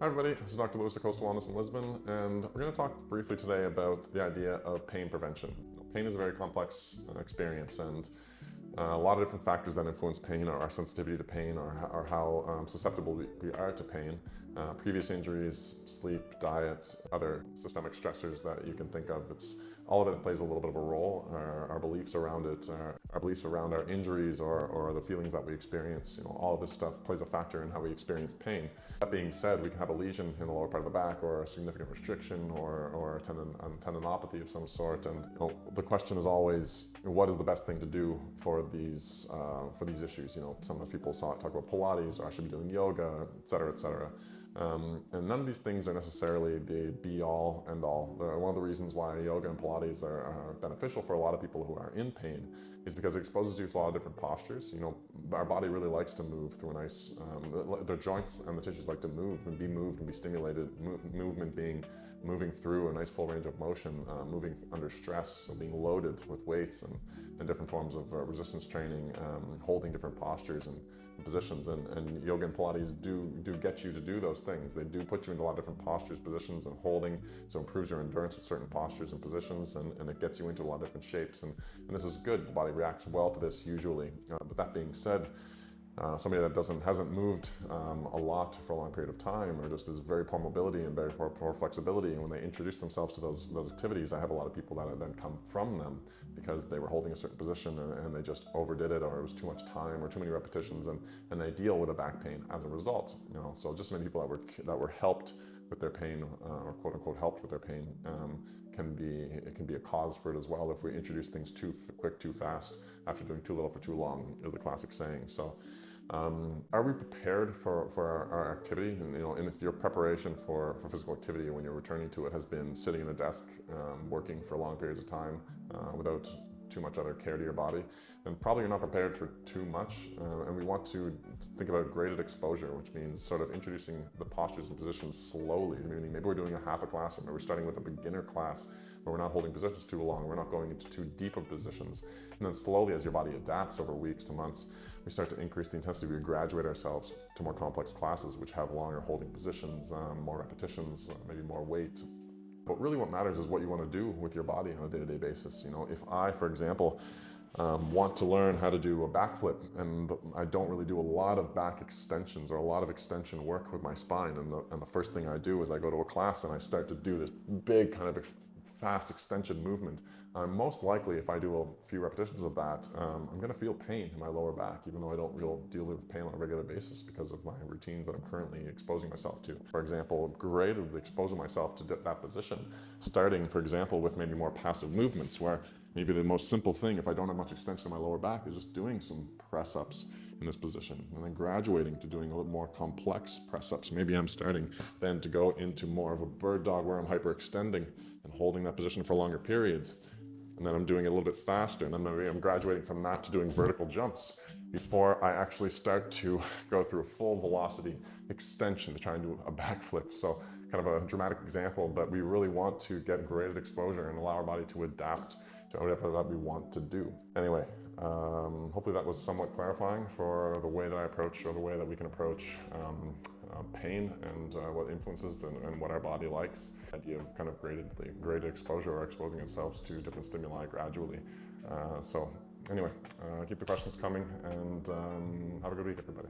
Hi everybody, this is Dr. Lewis at Coastal Wellness in Lisbon, and we're going to talk briefly today about the idea of pain prevention. Pain is a very complex experience, and a lot of different factors that influence pain, or our sensitivity to pain, or how susceptible we are to pain. Previous injuries, sleep, diet, other systemic stressors that you can think of. All of it plays a little bit of a role. Our beliefs around it, our beliefs around our injuries or the feelings that we experience. All of this stuff plays a factor in how we experience pain. That being said, we can have a lesion in the lower part of the back, or a significant restriction, or a tendinopathy of some sort. And the question is always, what is the best thing to do for these issues? Sometimes people talk about Pilates, or I should be doing yoga, etc., etc. And none of these things are necessarily the be-all, end-all. One of the reasons why yoga and Pilates are beneficial for a lot of people who are in pain is because it exposes you to a lot of different postures. Our body really likes to move through a nice, the joints and the tissues like to move and be stimulated, movement being moving through a nice full range of motion, moving under stress, so being loaded with weights and different forms of resistance training, holding different postures and positions, and yoga and Pilates do get you to do those things. They do put you into a lot of different postures, positions, and holding, so it improves your endurance with certain postures and positions, and it gets you into a lot of different shapes, and this is good. The body reacts well to this usually, but that being said, somebody that hasn't moved a lot for a long period of time, or just has very poor mobility and very poor flexibility, and when they introduce themselves to those activities, I have a lot of people that then come from them because they were holding a certain position and they just overdid it, or it was too much time or too many repetitions, and they deal with a back pain as a result. So just many people that were helped with their pain, or quote unquote helped with their pain, it can be a cause for it as well if we introduce things too quick, too fast, after doing too little for too long, is the classic saying. So are we prepared for our activity? And if your preparation for physical activity when you're returning to it has been sitting in a desk, working for long periods of time without too much other care to your body, then probably you're not prepared for too much. And we want to think about graded exposure, which means sort of introducing the postures and positions slowly. Meaning maybe we're doing a half a class, or maybe we're starting with a beginner class where we're not holding positions too long, we're not going into too deep of positions. And then slowly, as your body adapts over weeks to months, we start to increase the intensity. We graduate ourselves to more complex classes, which have longer holding positions, more repetitions, maybe more weight. But really what matters is what you want to do with your body on a day-to-day basis. If I, for example, want to learn how to do a backflip, and I don't really do a lot of back extensions or a lot of extension work with my spine, and the first thing I do is I go to a class and I start to do this big kind of fast extension movement, most likely if I do a few repetitions of that, I'm going to feel pain in my lower back, even though I don't really deal with pain on a regular basis because of my routines that I'm currently exposing myself to. For example, gradedly exposing myself to that position, starting, for example, with maybe more passive movements, where maybe the most simple thing, if I don't have much extension in my lower back, is just doing some press-ups in this position, and then graduating to doing a little more complex press-ups. Maybe I'm starting then to go into more of a bird dog, where I'm hyperextending and holding that position for longer periods, and then I'm doing it a little bit faster, and then maybe I'm graduating from that to doing vertical jumps before I actually start to go through a full velocity extension to try and do a backflip. So kind of a dramatic example, but we really want to get graded exposure and allow our body to adapt to whatever that we want to do. Anyway, hopefully that was somewhat clarifying for the way that I approach, or the way that we can approach pain, and what influences and what our body likes. The idea of kind of graded exposure, or exposing ourselves to different stimuli gradually. So anyway, keep the questions coming, and have a good week, everybody.